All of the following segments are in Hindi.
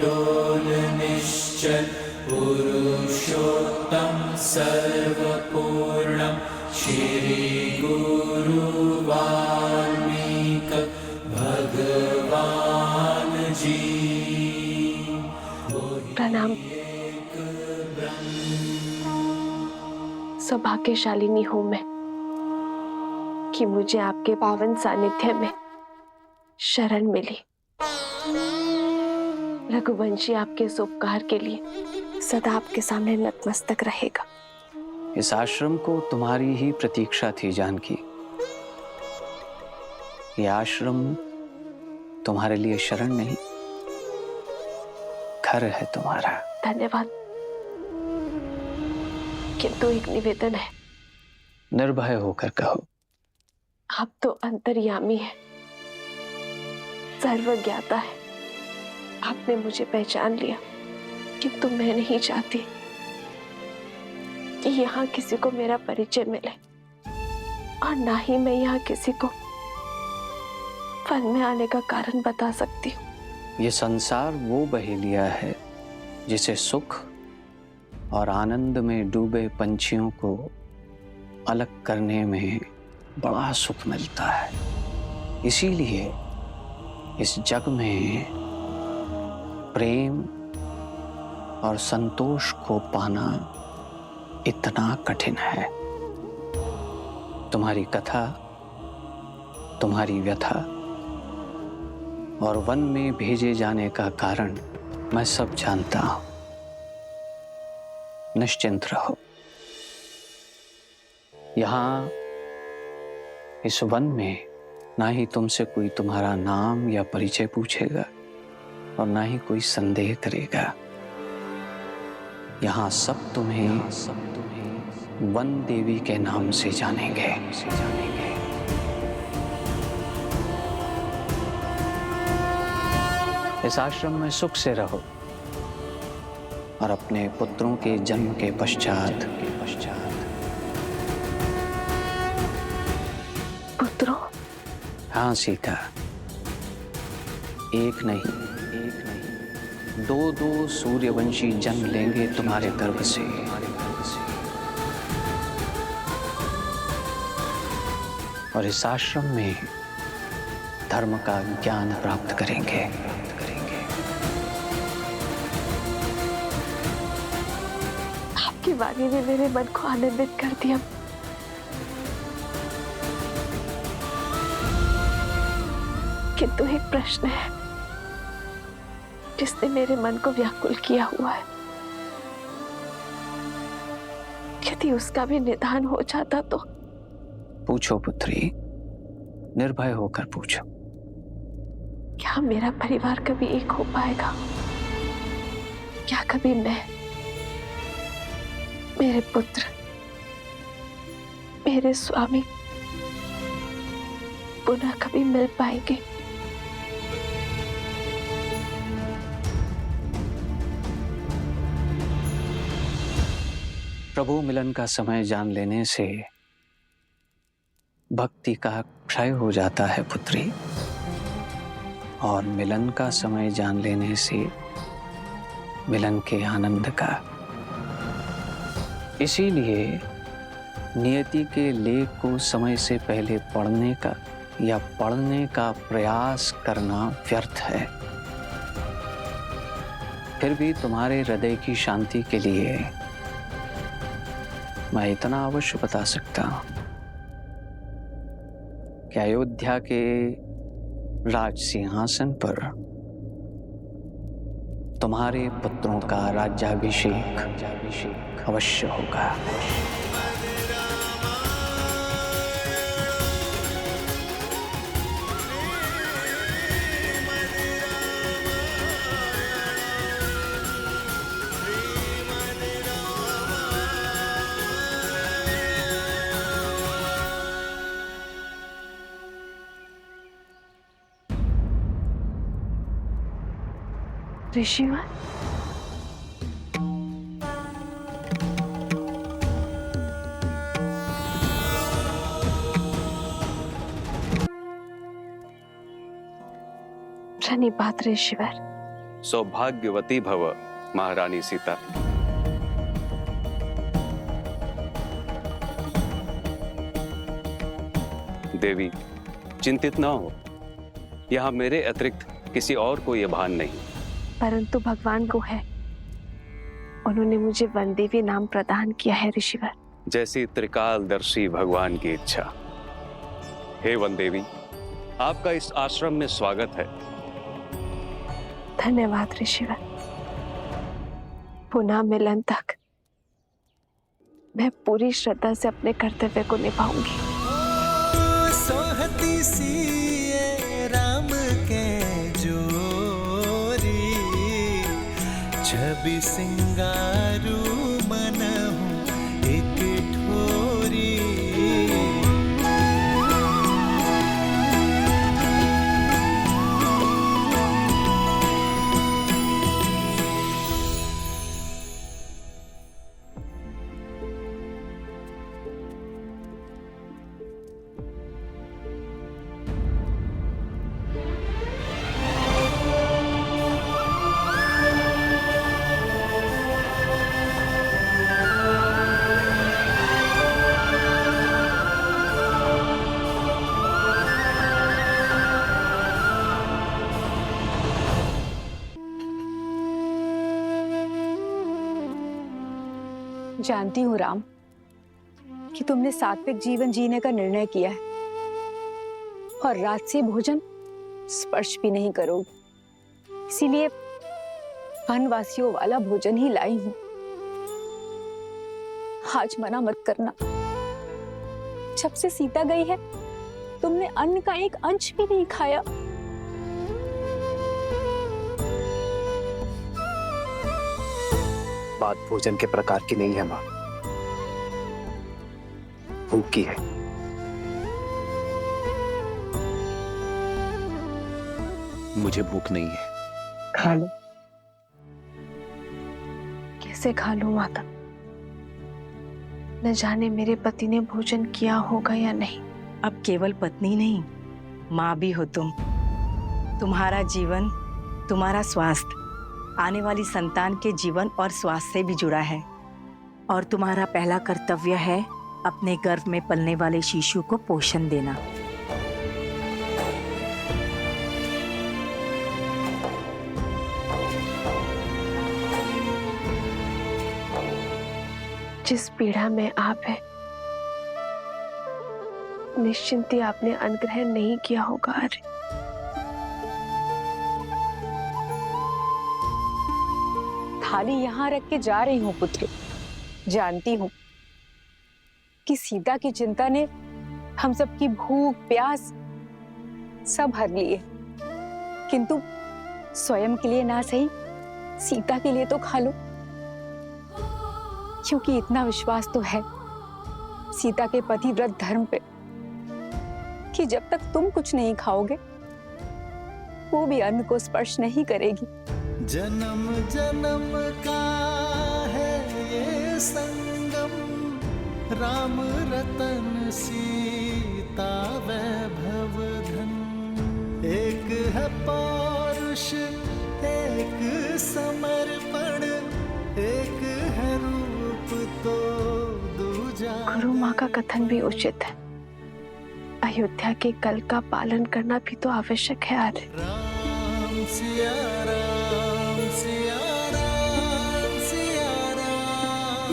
निश्चल पुरुषोत्तम सर्वपूर्णं श्री गुरु वाल्मीकि भगवान जी। प्रणाम। सौभाग्यशालिनी हूं मैं कि मुझे आपके पावन सानिध्य में शरण मिली। रघुवंशी आपके इस उपकार के लिए सदा आपके सामने नतमस्तक रहेगा। इस आश्रम को तुम्हारी ही प्रतीक्षा थी जानकी। ये आश्रम तुम्हारे लिए शरण नहीं, घर है तुम्हारा। धन्यवाद। किंतु एक निवेदन है। निर्भय होकर कहो। आप तो अंतर्यामी है, सर्वज्ञाता है। आपने मुझे पहचान लिया, किंतु मैं नहीं चाहती कि यहाँ किसी को मेरा परिचय मिले, और ना ही मैं यहाँ किसी को वन में आने का कारण बता सकती हूँ। ये संसार वो बहेलिया है जिसे सुख और आनंद में डूबे पंछियों को अलग करने में बड़ा सुख मिलता है। इसीलिए इस जग में प्रेम और संतोष को पाना इतना कठिन है। तुम्हारी कथा, तुम्हारी व्यथा और वन में भेजे जाने का कारण मैं सब जानता हूं। निश्चिंत रहो। यहां इस वन में ना ही तुमसे कोई तुम्हारा नाम या परिचय पूछेगा और ना ही कोई संदेह करेगा। यहां सब तुम्हें वन देवी के नाम से जानेंगे। इस आश्रम में सुख से रहो और अपने पुत्रों के जन्म के पश्चात पुत्रों? हाँ सीता, एक नहीं दो सूर्यवंशी जन्म लेंगे तुम्हारे गर्भ से। और इस आश्रम में धर्म का ज्ञान प्राप्त करेंगे। आपकी वाणी ने मेरे मन को आनंदित कर दिया। किंतु एक प्रश्न है जिसने मेरे मन को व्याकुल किया हुआ है। यदि उसका भी निदान हो जाता तो। पूछो पुत्री, निर्भय होकर पूछो। क्या मेरा परिवार कभी एक हो पाएगा? क्या कभी मैं, मेरे पुत्र, मेरे स्वामी पुनः कभी मिल पाएंगे? प्रभु मिलन का समय जान लेने से भक्ति का क्षय हो जाता है पुत्री, और मिलन का समय जान लेने से मिलन के आनंद का। इसीलिए नियति के लेख को समय से पहले पढ़ने का या पढ़ने का प्रयास करना व्यर्थ है। फिर भी तुम्हारे हृदय की शांति के लिए मैं इतना अवश्य बता सकता हूं कि अयोध्या के राज सिंहासन पर तुम्हारे पुत्रों का राज्याभिषेक अवश्य होगा। ऋषिवर, प्रणिपात ऋषिवर। सौभाग्यवती भव महारानी सीता। देवी, चिंतित न हो, यहाँ मेरे अतिरिक्त किसी और को यह भान नहीं। परंतु भगवान को है। उन्होंने मुझे वनदेवी नाम प्रदान किया है ऋषिवर। जैसी त्रिकालदर्शी भगवान की इच्छा। हे वनदेवी, आपका इस आश्रम में स्वागत है। धन्यवाद ऋषिवर। पुनः मिलन तक मैं पूरी श्रद्धा से अपने कर्तव्य को निभाऊंगी। सोहती सी राम के जोरी, छवि सिंगारू मनहु एक ठोरी। जानती हूँ राम कि तुमने सात्विक जीवन जीने का निर्णय किया है और राजसी भोजन स्पर्श भी नहीं करोगे, इसीलिए वनवासियों वाला भोजन ही लाई हूँ। आज मना मत करना। जब से सीता गई है तुमने अन्न का एक अंश भी नहीं खाया। बात भोजन के प्रकार की नहीं है मां, भूख की है। मुझे भूख नहीं है। खा लो। कैसे खा लूं माता? न जाने मेरे पति ने भोजन किया होगा या नहीं। अब केवल पत्नी नहीं, माँ भी हो तुम। तुम्हारा जीवन, तुम्हारा स्वास्थ्य आने वाली संतान के जीवन और स्वास्थ्य से भी जुड़ा है, और तुम्हारा पहला कर्तव्य है अपने गर्भ में पलने वाले शिशु को पोषण देना। जिस पीड़ा में आप है, निश्चिंत ही आपने अनुग्रह नहीं किया होगा। अरे थाली यहाँ रख के जा रही हूँ पुत्र। जानती हूँ कि सीता की चिंता ने हम सबकी भूख प्यास सब हर लिए, किंतु स्वयं के लिए ना सही, सीता के लिए तो खा लो, क्योंकि इतना विश्वास तो है सीता के पतिव्रत धर्म पे कि जब तक तुम कुछ नहीं खाओगे वो भी अन्न को स्पर्श नहीं करेगी। जन्म जन्म का है ये संगम, राम रतन सीता वैभव धन। एक है पौरुष, एक समर्पण, एक है रूप तो दूजा। गुरु माँ का कथन भी उचित है। अयोध्या के कल का पालन करना भी तो आवश्यक है। अरे राम सिया राम, सिया राम, सिया राम,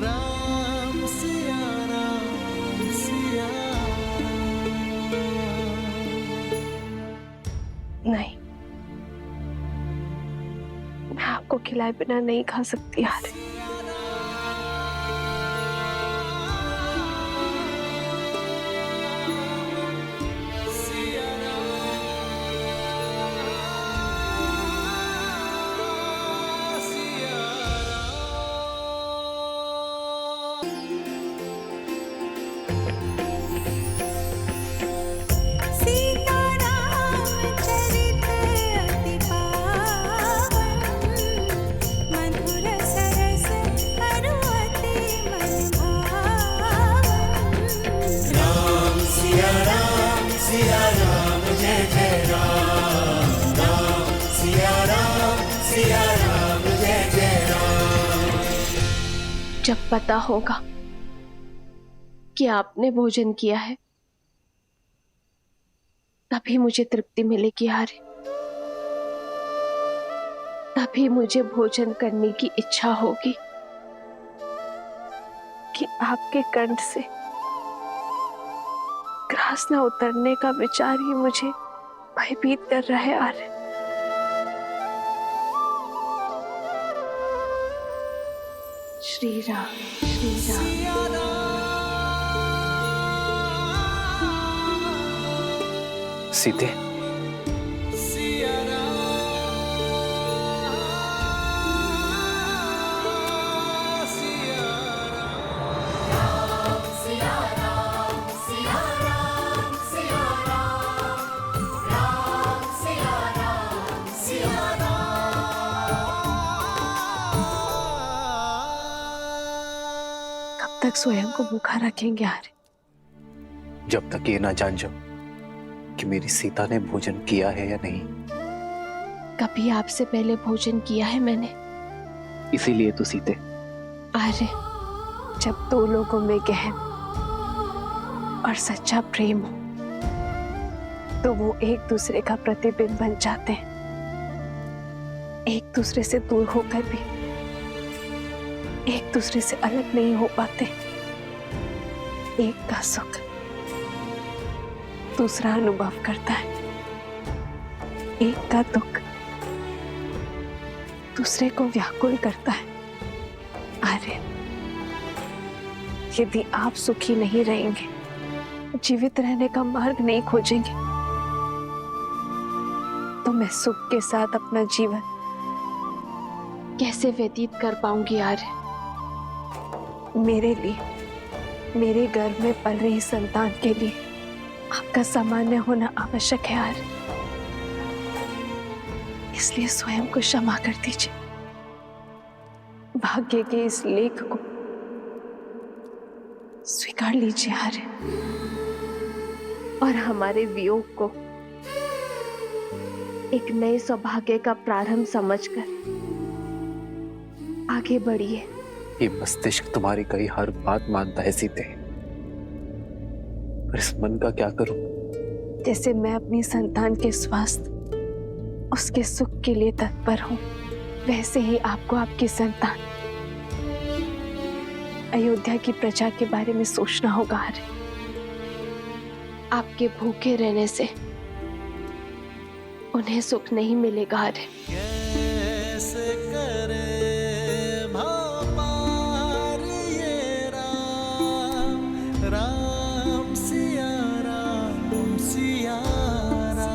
राम सिया राम, सिया राम। नहीं, मैं आपको खिलाए बिना नहीं खा सकती। अरे मधुर सरस सिया राम जय जय राम। जब पता होगा कि आपने भोजन किया है तभी मुझे तृप्ति मिलेगी आर्य। तभी मुझे भोजन करने की इच्छा होगी कि आपके कंठ से ग्रास न उतरने का विचार ही मुझे भयभीत कर रहा है आर्य। श्री राम श्री राम। सीते, कब तक स्वयं को भूखा रखेंगे आर्य? जब तक ये ना जान जाओ कि मेरी सीता ने भोजन किया है या नहीं। कभी आपसे पहले भोजन किया है मैंने? इसीलिए तो सीते, आर्य, जब दो लोगों में गहन और सच्चा प्रेम हो तो वो एक दूसरे का प्रतिबिंब बन जाते हैं। एक दूसरे से दूर होकर भी एक दूसरे से अलग नहीं हो पाते। एक का सुख दूसरा अनुभव करता है, एक का दुख दूसरे को व्याकुल करता है। आर्य, यदि आप सुखी नहीं रहेंगे, जीवित रहने का मार्ग नहीं खोजेंगे, तो मैं सुख के साथ अपना जीवन कैसे व्यतीत कर पाऊंगी आर्य? मेरे लिए, मेरे गर्भ में पल रही संतान के लिए आपका सामान्य होना आवश्यक है आर्य। इसलिए स्वयं को क्षमा कर दीजिए। भाग्य के इस लेख को स्वीकार लीजिए आर्य, और हमारे वियोग को एक नए सौभाग्य का प्रारंभ समझकर आगे बढ़िए। ये मस्तिष्क तुम्हारी कही हर बात मानता है सीते, पर इस मन का क्या करूं? जैसे मैं अपनी संतान के स्वास्थ्य, उसके सुख के लिए तत्पर हूं, वैसे ही आपको आपकी संतान, अयोध्या की प्रजा के बारे में सोचना होगा आर्य। आपके भूखे रहने से उन्हें सुख नहीं मिलेगा आर्य। कैसे करे भाव पार ये राम, राम सिया राम सिया राम,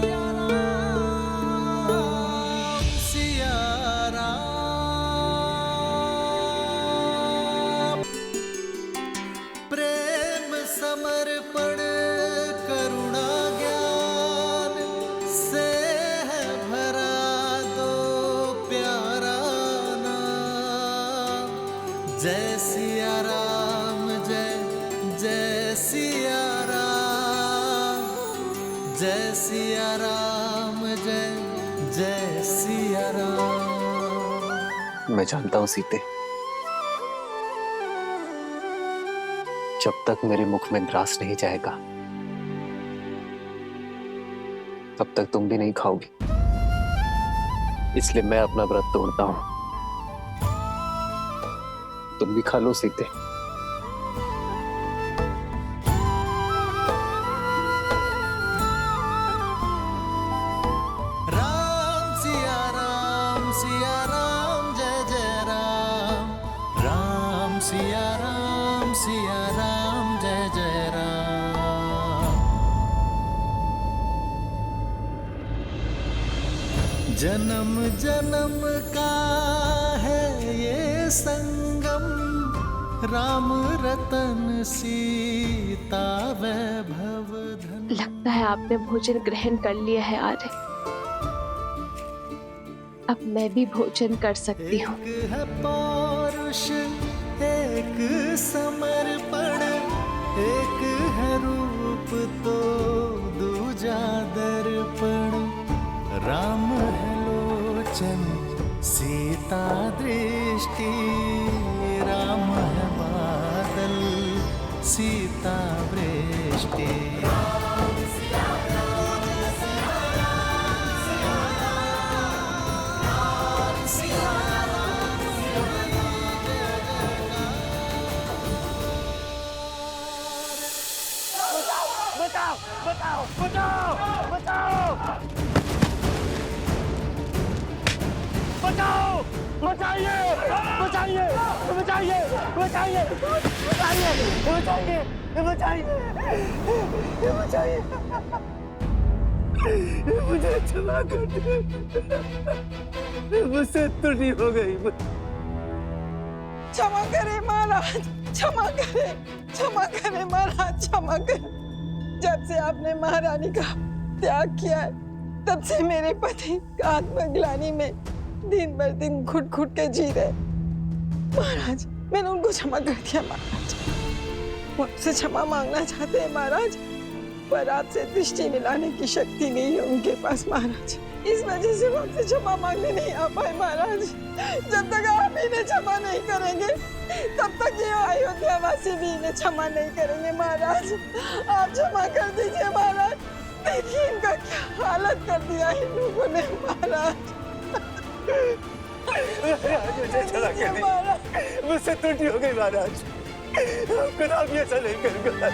सिया राम। प्रेम समर्पण करुणा ज्ञान से है भरा दो प्यारा नाम। जय सिया राम जय जय सिया राम, जय सिया राम जय जय सिया राम। मैं जानता हूं सीते, जब तक मेरे मुख में ग्रास नहीं जाएगा तब तक तुम भी नहीं खाओगी। इसलिए मैं अपना व्रत तोड़ता हूं, तुम भी खा लो सीते। राम सिया राम जय जय राम, राम सिया राम जय जय राम। जन्म जन्म का है ये संगम, राम रतन सीता वैभव धन। लगता है आपने भोजन ग्रहण कर लिया है आर्य। अब मैं भी भोजन कर सकती हूँ। एक है पौरुष एक समर्पण, एक है रूप तो दूजा दर्पण। राम है लोचन सीता दृष्टि राम है बादल, सीता वृष्टि। मुझे क्षमा कर दे, मुझसे त्रुटि हो गई। क्षमा करे महाराज, क्षमा करे महाराज, क्षमा करे। जब से आपने महारानी का त्याग किया है, तब से मेरे पति आत्मग्लानि में दिन भर दिन घुट के जी रहे। महाराज, मैंने उनको क्षमा कर दिया महाराज। वो आपसे क्षमा मांगना चाहते हैं महाराज, पर आपसे दृष्टि मिलाने की शक्ति नहीं है उनके पास महाराज। इस वजह से वो आपसे क्षमा मांगने नहीं आ पाए महाराज। जब तक आप इन्हें क्षमा नहीं करेंगे, तब तक ये अयोध्यावासी भी इन्हें क्षमा नहीं करेंगे महाराज। आप क्षमा कर दीजिए महाराज। देखिए इनका क्या हालत कर दिया इन लोगों ने महाराज। मुझे क्षमा कर दीजिए, मुझसे त्रुटि हो गई महाराज। कभी ऐसा नहीं करूंगा।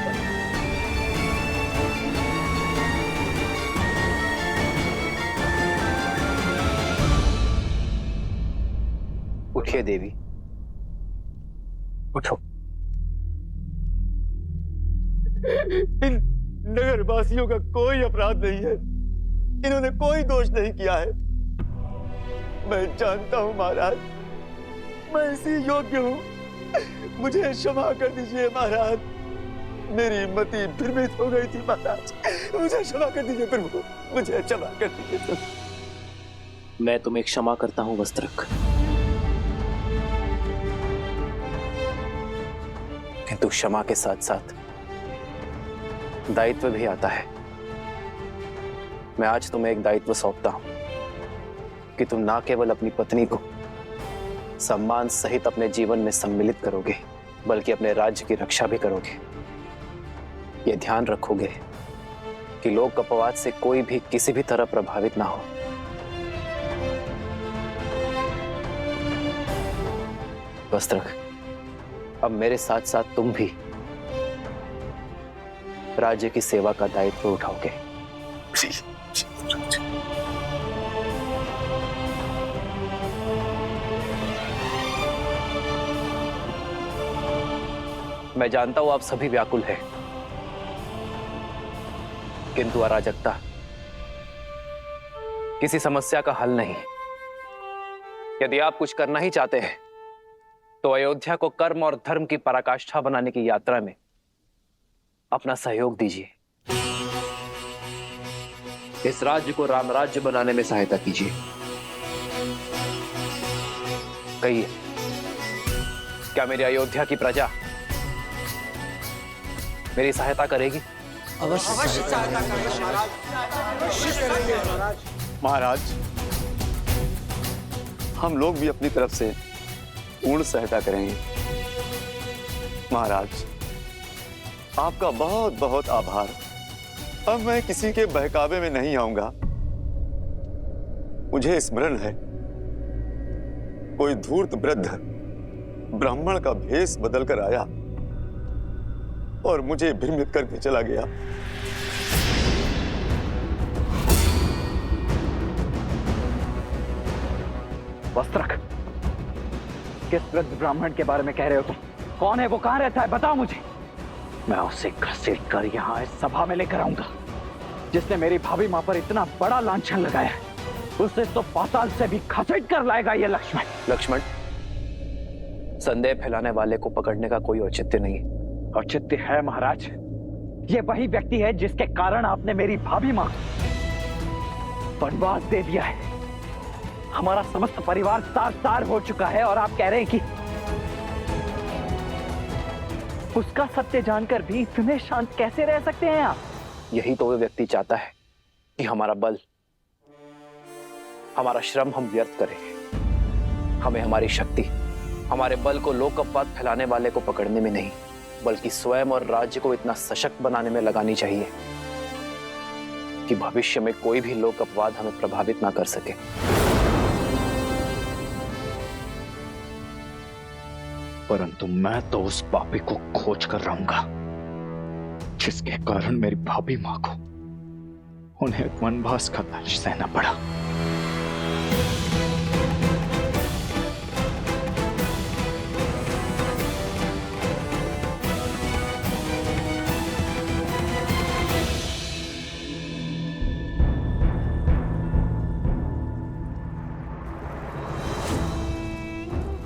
उठिए देवी, उठो। इन नगरवासियों का कोई अपराध नहीं है, इन्होंने कोई दोष नहीं किया है। मैं जानता हूं महाराज, मैं इसी योग्य हूं। मुझे क्षमा कर दीजिए महाराज, मेरी मति भ्रमित हो गई थी महाराज। मुझे क्षमा कर दीजिए प्रभु, मुझे क्षमा कर दीजिए। मैं तुम्हें क्षमा करता हूं वस्त्रक, किंतु क्षमा के साथ साथ दायित्व भी आता है। मैं आज तुम्हें एक दायित्व सौंपता हूं कि तुम ना केवल अपनी पत्नी को सम्मान सहित अपने जीवन में सम्मिलित करोगे, बल्कि अपने राज्य की रक्षा भी करोगे। यह ध्यान रखोगे कि लोक अपवाद से कोई भी किसी भी तरह प्रभावित ना हो। वस्त्रक, अब मेरे साथ साथ तुम भी राज्य की सेवा का दायित्व उठाओगे। मैं जानता हूं आप सभी व्याकुल हैं, किंतु अराजकता किसी समस्या का हल नहीं। यदि आप कुछ करना ही चाहते हैं तो अयोध्या को कर्म और धर्म की पराकाष्ठा बनाने की यात्रा में अपना सहयोग दीजिए। इस राज्य को राम राज्य बनाने में सहायता कीजिए। कहिए, क्या मेरी अयोध्या की प्रजा मेरी सहायता करेगी? अवश्य सहायता करेंगे महाराज। हम लोग भी अपनी तरफ से पूर्ण सहायता करेंगे। महाराज, आपका बहुत बहुत आभार। अब मैं किसी के बहकावे में नहीं आऊंगा। मुझे स्मरण है, कोई धूर्त वृद्ध ब्राह्मण का भेष बदलकर आया और मुझे भ्रमित करके चला गया। वस्त्रक, किस वृद्ध ब्राह्मण के बारे में कह रहे हो तुम? कौन है वो? कहां रहता है? बताओ मुझे। मैं उसे घसीट कर यहाँ इस सभा में लेकर आऊंगा। जिसने मेरी भाभी मां पर इतना बड़ा लांछन लगाया है, उसे तो पाताल से भी घसीट कर लाएगा ये लक्ष्मण। लक्ष्मण, संदेह फैलाने वाले को पकड़ने का कोई औचित्य नहीं। औचित्य है महाराज। ये वही व्यक्ति है जिसके कारण आपने मेरी भाभी मां को वनवास दे दिया है। हमारा समस्त परिवार तार-तार हो चुका है और आप कह रहे हैं कि उसका सत्य जानकर भी इतने शांत कैसे रह सकते हैं आप? यही तो वो व्यक्ति चाहता है कि हमारा बल, हमारा श्रम हम व्यर्थ करें। हमें हमारी शक्ति, हमारे बल को लोकअपवाद फैलाने वाले को पकड़ने में नहीं, बल्कि स्वयं और राज्य को इतना सशक्त बनाने में लगानी चाहिए कि भविष्य में कोई भी लोक अपवाद हमें प्रभावित ना कर सके। परंतु मैं तो उस पापी को खोज कर रहूंगा जिसके कारण मेरी भाभी मां को उन्हें वनवास का दर्द सहना पड़ा।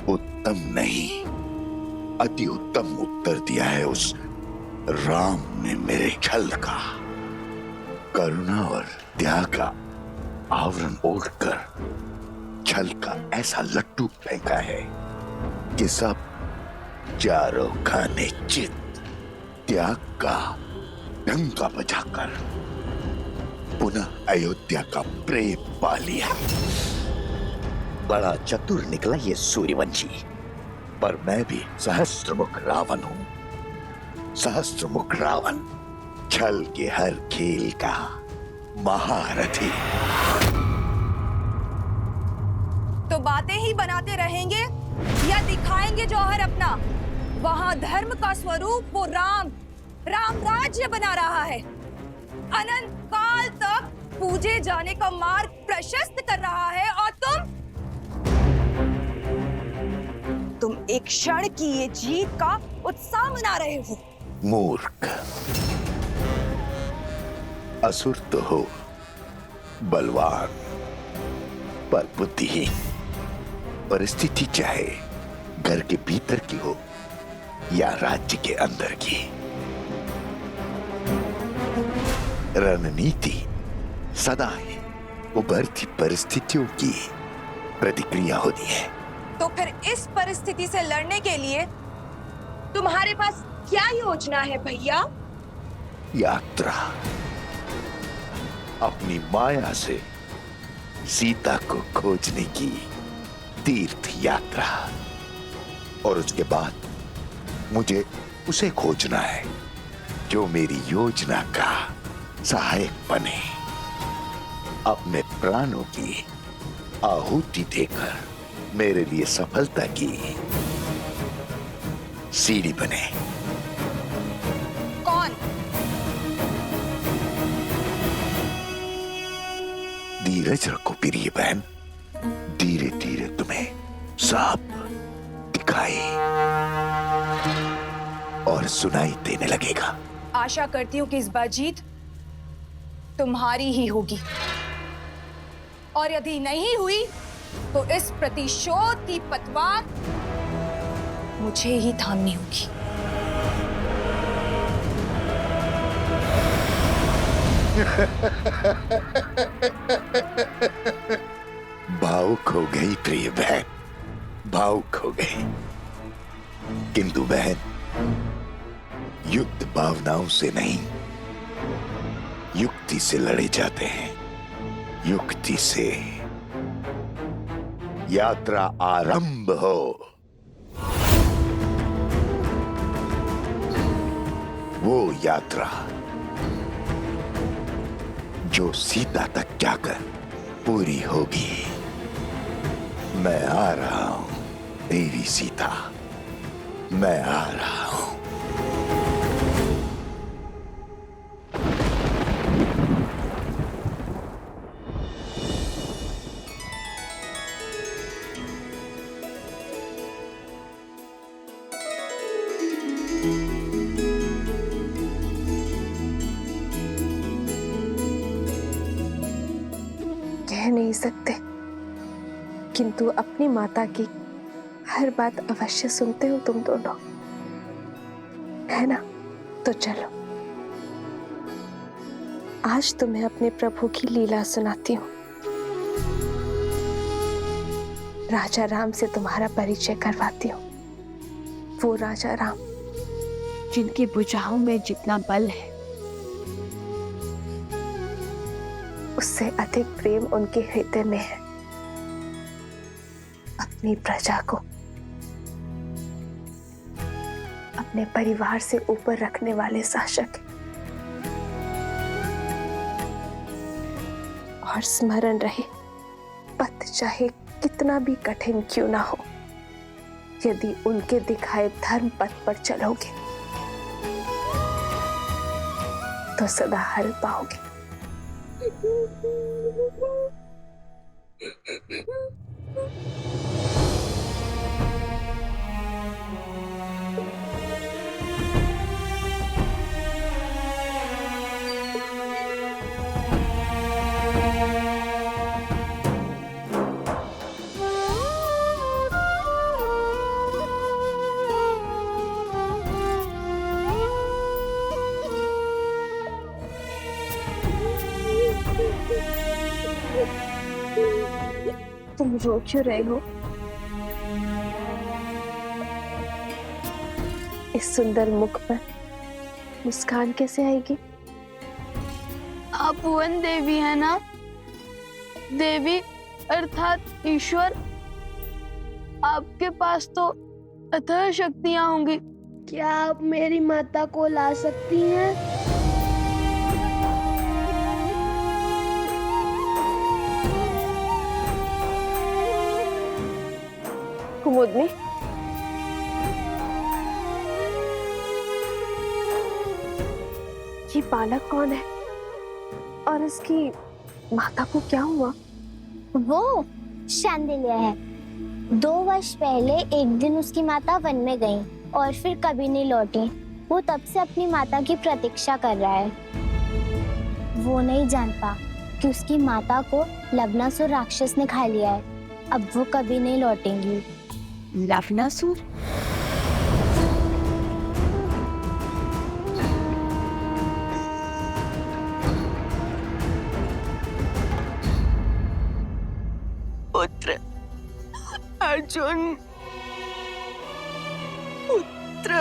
उत्तम नहीं, अति उत्तम उत्तर दिया है उस राम ने मेरे छल का। करुणा और त्याग का आवरण ओढ़कर छल का ऐसा लट्टू फेंका है कि सब चारों खाने चित त्याग का डंका बजाकर पुनः अयोध्या का प्रेम पा लिया। बड़ा चतुर निकला ये सूर्यवंशी, पर मैं भी सहस्त्रमुख रावण हूं। सहस्त्रमुख रावण, छल के हर खेल का महारथी। तो बातें ही बनाते रहेंगे या दिखाएंगे जौहर अपना? वहां धर्म का स्वरूप वो राम राज्य बना रहा है, अनंत काल तक पूजे जाने का मार्ग प्रशस्त कर रहा है, और तुम एक क्षण की ये जीत का उत्साह मना रहे हो। मूर्ख, असुर तो हो, बलवान पर बुद्धिहीन। परिस्थिति चाहे घर के भीतर की हो या राज्य के अंदर की, रणनीति सदा ही उभरती परिस्थितियों की प्रतिक्रिया होती है। तो फिर इस परिस्थिति से लड़ने के लिए तुम्हारे पास क्या योजना है भैया? यात्रा, अपनी माया से सीता को खोजने की तीर्थ यात्रा, और उसके बाद मुझे उसे खोजना है जो मेरी योजना का सहायक बने, अपने प्राणों की आहुति देकर मेरे लिए सफलता की सीढ़ी बने। कौन? धीरज रखो प्रिय बहन, धीरे धीरे तुम्हें सब दिखाई और सुनाई देने लगेगा। आशा करती हूँ कि इस बार जीत तुम्हारी ही होगी, और यदि नहीं हुई तो इस प्रतिशोध की पतवार मुझे ही थामनी होगी। भावुक हो गई प्रिय बहन, भावुक हो गई। किंतु बहन, युद्ध भावनाओं से नहीं, युक्ति से लड़े जाते हैं। युक्ति से। यात्रा आरंभ हो। वो यात्रा जो सीता तक जाकर पूरी होगी। मैं आ रहा हूं देवी सीता, मैं आ रहा हूं। कह नहीं सकते, किंतु अपनी माता की हर बात अवश्य सुनते हो तुम दोनों, है ना? तो चलो, आज तुम्हें अपने प्रभु की लीला सुनाती हूँ। राजा राम से तुम्हारा परिचय करवाती हूँ। वो राजा राम जिनकी भुजाओं में जितना बल है, उससे अधिक प्रेम उनके हृदय में है। अब अपनी प्रजा को अपने परिवार से ऊपर रखने वाले शासक हैं। और स्मरण रहे, पथ चाहे कितना भी कठिन क्यों ना हो, यदि उनके दिखाए धर्म पथ पर चलोगे तो सदा हल पाओगे। तुम रो क्यों रहे हो? इस सुंदर मुख पर मुस्कान कैसे आएगी? आप भुवन देवी है ना? देवी अर्थात ईश्वर। आपके पास तो अथाह शक्तियां होंगी। क्या आप मेरी माता को ला सकती हैं? कुमुदनी, ये बालक कौन है और इसकी माता को क्या हुआ? वो शांडिल्य है। 2 वर्ष पहले एक दिन उसकी माता वन में गई और फिर कभी नहीं लौटी। वो तब से अपनी माता की प्रतीक्षा कर रहा है। वो नहीं जानता कि उसकी माता को लवणासुर राक्षस ने खा लिया है। अब वो कभी नहीं लौटेंगी। लवणासुर? पुत्र अर्जुन, पुत्र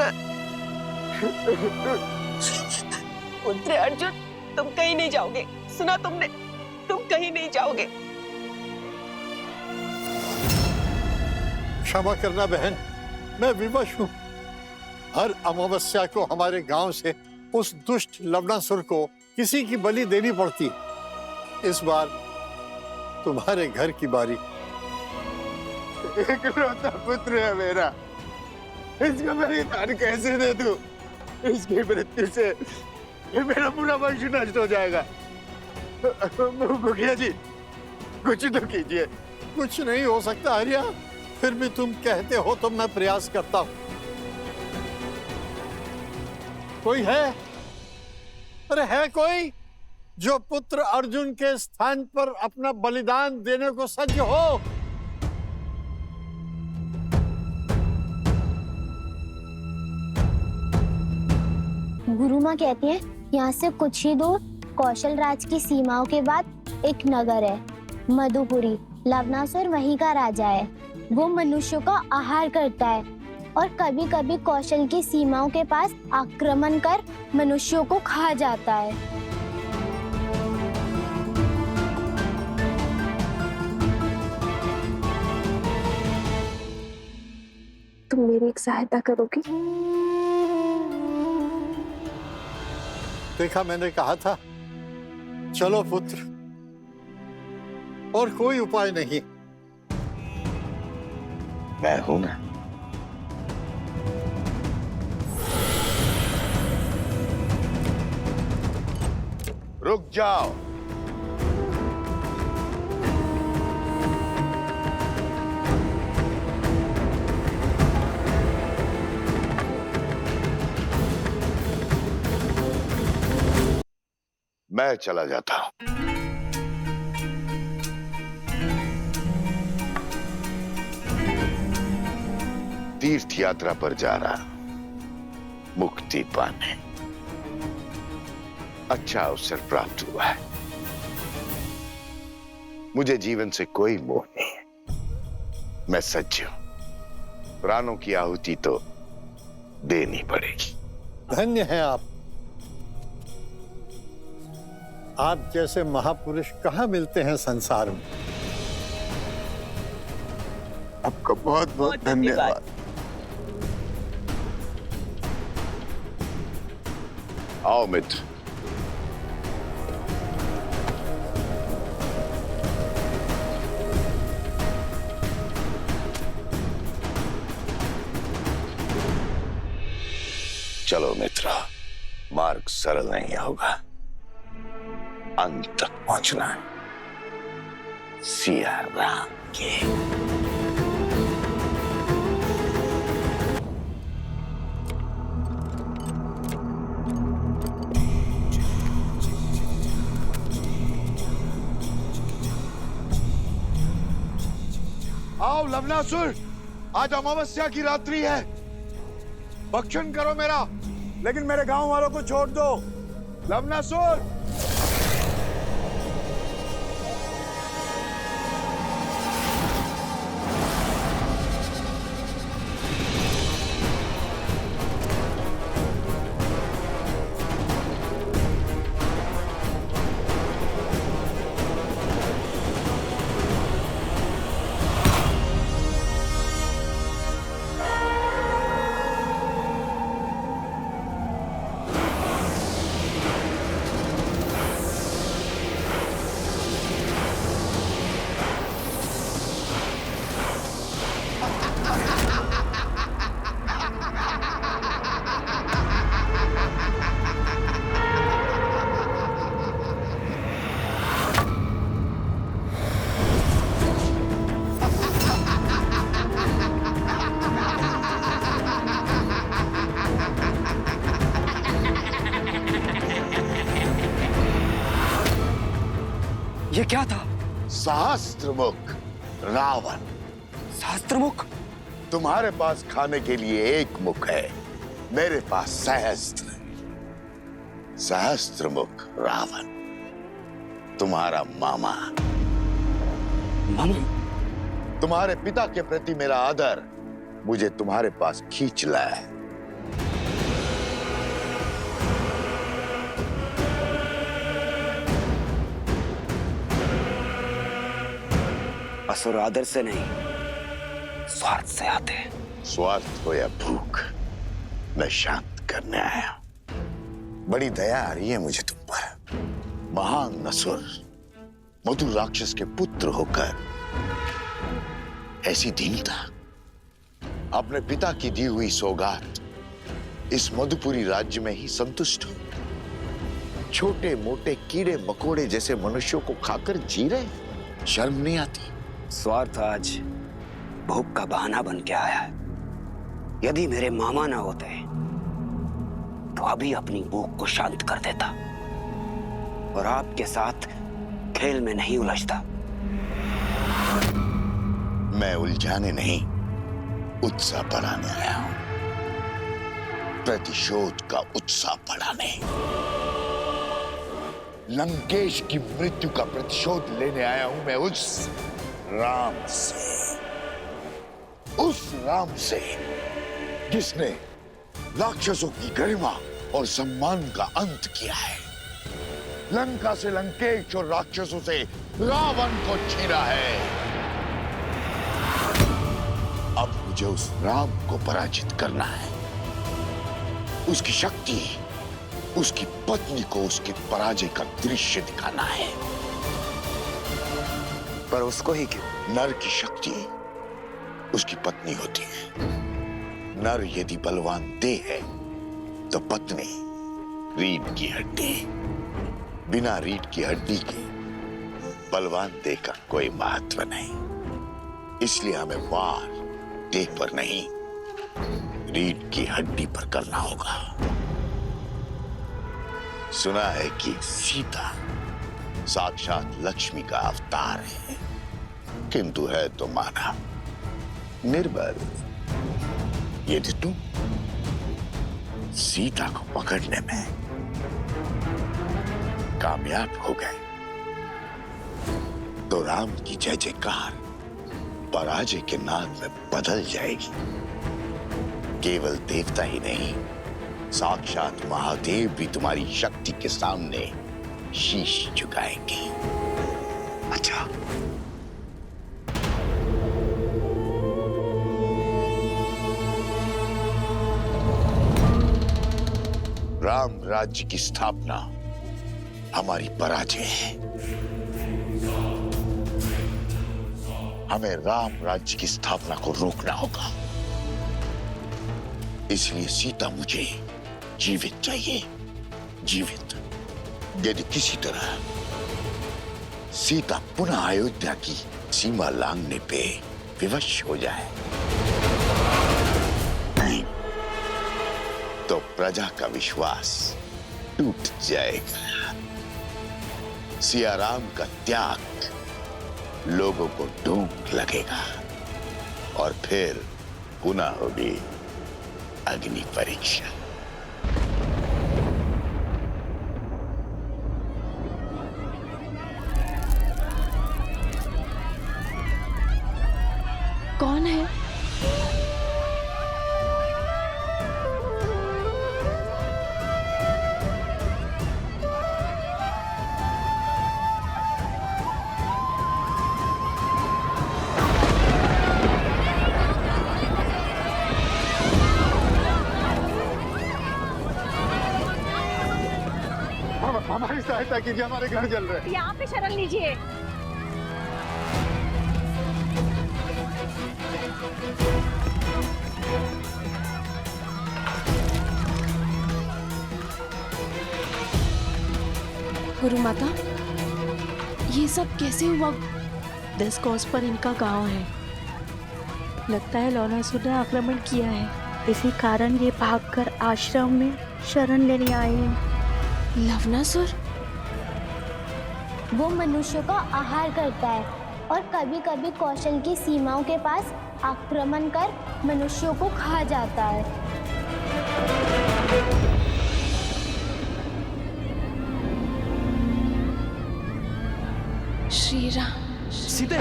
अर्जुन, तुम कहीं नहीं जाओगे। सुना तुमने? तुम कहीं नहीं जाओगे। क्षमा करना बहन, मैं विवश हूँ। हर अमावस्या को हमारे गांव से उस दुष्ट लवणासुर को किसी की बलि देनी पड़ती है। इस बार तुम्हारे घर की बारी। इकलौता पुत्र है मेरा, इसका बलिदान कैसे दे दूं? इसकी मृत्यु से ये मेरा पूरा वंश नष्ट हो जाएगा। मुखिया जी, कुछ तो कीजिए। कुछ नहीं हो सकता आर्या, फिर भी तुम कहते हो तो मैं प्रयास करता हूं। कोई है? अरे है कोई जो पुत्र अर्जुन के स्थान पर अपना बलिदान देने को सज्ज हो? गुरु माँ कहती है यहाँ से कुछ ही दूर कौशल राज की सीमाओं के बाद एक नगर है, मधुपुरी। लवणासुर वहीं का राजा है। वो मनुष्यों का आहार करता है और कभी कभी कौशल की सीमाओं के पास आक्रमण कर मनुष्यों को खा जाता है। तुम मेरी एक सहायता करोगी? देखा, मैंने कहा था। चलो पुत्र, और कोई उपाय नहीं। मैं हूं ना। रुक जाओ। मैं चला जाता हूं। तीर्थ यात्रा पर जा रहा, मुक्ति पाने। अच्छा अवसर प्राप्त हुआ है। मुझे जीवन से कोई मोह नहीं है। मैं सच्ची हूं। प्राणों की आहुति तो देनी पड़ेगी। धन्य हैं आप। आप जैसे महापुरुष कहां मिलते हैं संसार में। आपका बहुत बहुत धन्यवाद। आओ मित्र। चलो मित्र, मार्ग सरल नहीं होगा, अंत तक पहुंचना है सिया राम के। आओ लवनासुर, आज अमावस्या की रात्रि है, भक्षण करो मेरा, लेकिन मेरे गांव वालों को छोड़ दो। लवनासुर! ये क्या था? सहस्त्रमुख रावण। सहस्त्रमुख? तुम्हारे पास खाने के लिए एक मुख है, मेरे पास सहस्त्र। सहस्त्रमुख रावण तुम्हारा मामा। मामा? तुम्हारे पिता के प्रति मेरा आदर मुझे तुम्हारे पास खींच लाया। असुर आदर से नहीं, स्वार्थ से आते हैं। स्वार्थ हो या भूख, मैं शांत करने आया। बड़ी दया आ रही है मुझे तुम पर। महान असुर, मधुर राक्षस के पुत्र होकर ऐसी दीनता। अपने पिता की दी हुई सौगात इस मधुपुरी राज्य में ही संतुष्ट हो। छोटे मोटे कीड़े मकोड़े जैसे मनुष्यों को खाकर जी रहे, शर्म नहीं आती? स्वार्थ आज भूख का बहाना बन के आया है। यदि मेरे मामा ना होते तो अभी अपनी भूख को शांत कर देता और आपके साथ खेल में नहीं उलझता। मैं उलझाने नहीं, उत्साह बढ़ाने आया हूं। प्रतिशोध का उत्साह बढ़ाने। लंकेश की मृत्यु का प्रतिशोध लेने आया हूं मैं उस राम से, उस राम से जिसने राक्षसों की गरिमा और सम्मान का अंत किया है, लंका से लंकेश और राक्षसों से रावण को छीना है। अब मुझे उस राम को पराजित करना है, उसकी शक्ति, उसकी पत्नी को उसके पराजय का दृश्य दिखाना है। पर उसको ही क्यों? नर की शक्ति उसकी पत्नी होती है। नर यदि बलवान देह है तो पत्नी रीढ़ की हड्डी। बिना रीढ़ की हड्डी के बलवान देह का कोई महत्व नहीं। इसलिए हमें वार देह पर नहीं, रीढ़ की हड्डी पर करना होगा। सुना है कि सीता साक्षात लक्ष्मी का अवतार है, किंतु है तो माना निर्बल। यदि तुम सीता को पकड़ने में कामयाब हो गए तो राम की जय जयकार पराजय के नाद में बदल जाएगी। केवल देवता ही नहीं, साक्षात महादेव भी तुम्हारी शक्ति के सामने शीश झुकाएंगे। अच्छा, राम राज्य की स्थापना हमारी पराजय है। हमें राम राज्य की स्थापना को रोकना होगा। इसलिए सीता मुझे जीवित चाहिए, जीवित। यदि किसी तरह सीता पुनः अयोध्या की सीमा लांघने पे विवश हो जाए तो प्रजा का विश्वास टूट जाएगा। सियाराम का त्याग लोगों को ढूंढ लगेगा और फिर पुनः होगी अग्नि परीक्षा। कौन है? हमारी सहायता कीजिए, हमारे घर जल रहे हैं। यहाँ पे शरण लीजिए। गुरु माता, ये सब कैसे हुआ? 10 कोस पर इनका गांव है। लगता है लवणासुर ने आक्रमण किया है, इसी कारण ये भागकर आश्रम में शरण लेने आए हैं। लवणासुर? वो मनुष्यों का आहार करता है और कभी कभी कौशल की सीमाओं के पास आक्रमण कर मनुष्यों को खा जाता है। श्री राम। सीते।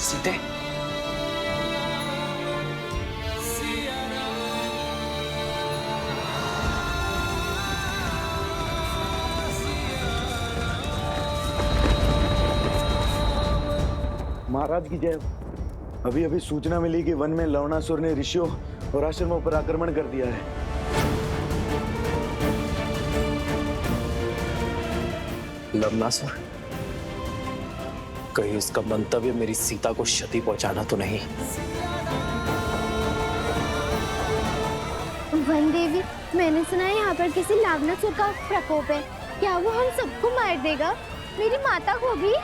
सीते। महाराज की जय। अभी अभी सूचना मिली कि वन में लवणासुर ने ऋषियों और आश्रमों पर आक्रमण कर दिया है। लवणासुर? कहीं उसका मंतव्य मेरी सीता को क्षति पहुंचाना तो नहीं? वन देवी, मैंने सुना है यहाँ पर किसी लवणासुर का प्रकोप है। क्या वो हम सबको मार देगा? मेरी माता को भी?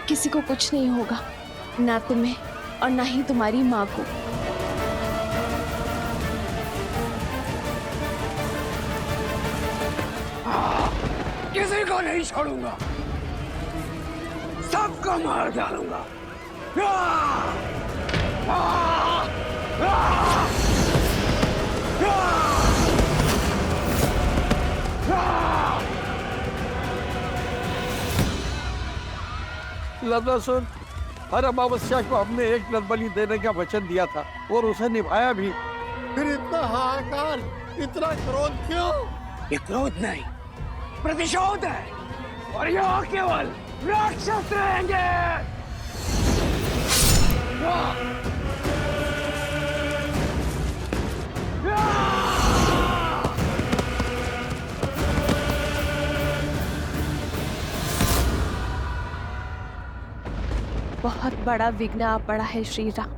किसी को कुछ नहीं होगा, ना तुम्हें और ना ही तुम्हारी माँ को। किसी को नहीं छोड़ूंगा, सबको मार डालूंगा। लवणासुर, हर अमावस्या को हमने एक नरबलि देने का वचन दिया था और उसे निभाया भी। फिर इतना हाहाकार, इतना क्रोध क्यों? ये क्रोध नहीं, प्रतिशोध है। और यहाँ केवल राक्षस रहेंगे। बहुत बड़ा विघ्न आ पड़ा है श्री राम।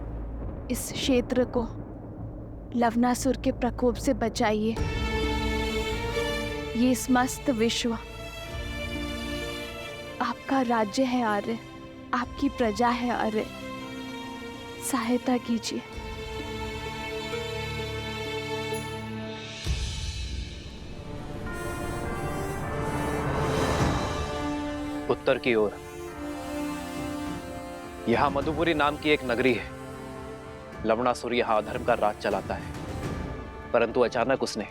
इस क्षेत्र को लवणासुर के प्रकोप से बचाइए। ये समस्त विश्व आपका राज्य है आर्य, आपकी प्रजा है आर्य। सहायता कीजिए। उत्तर की ओर यहां मधुपुरी नाम की एक नगरी है। लवणासुर यहां अधर्म का राज चलाता है, परंतु अचानक उसने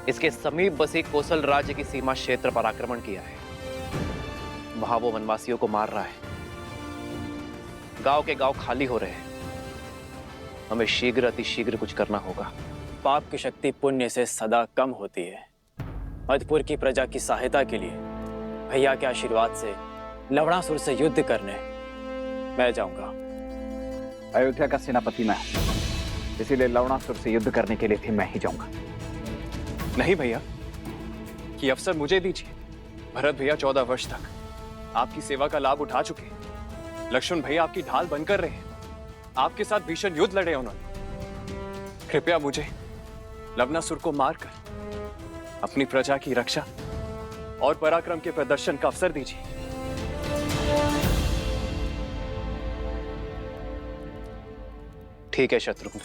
इसके समीप बसी कोसल राज्य की सीमा क्षेत्र पर आक्रमण किया है। वहां वो वनवासियों को मार रहा है। गांव के गांव खाली हो रहे हैं। हमें शीघ्र अतिशीघ्र कुछ करना होगा। पाप की शक्ति पुण्य से सदा कम होती है। मधुपुर की प्रजा की सहायता के लिए भैया के आशीर्वाद से लवणासुर से युद्ध करने मैं जाऊंगा। अयोध्या का सेनापति मैं हूं, इसीलिए लवणासुर से युद्ध करने के लिए भी मैं ही जाऊंगा। नहीं भैया, ये अवसर मुझे दीजिए। भरत भैया 14 वर्ष तक आपकी सेवा का लाभ उठा चुके हैं। लक्ष्मण भैया आपकी ढाल बनकर रहे हैं। आपके साथ भीषण युद्ध लड़े उन्होंने। कृपया मुझे लवणासुर को मारकर अपनी प्रजा की रक्षा और पराक्रम के प्रदर्शन का अवसर दीजिए। ठीक है शत्रुघ्न,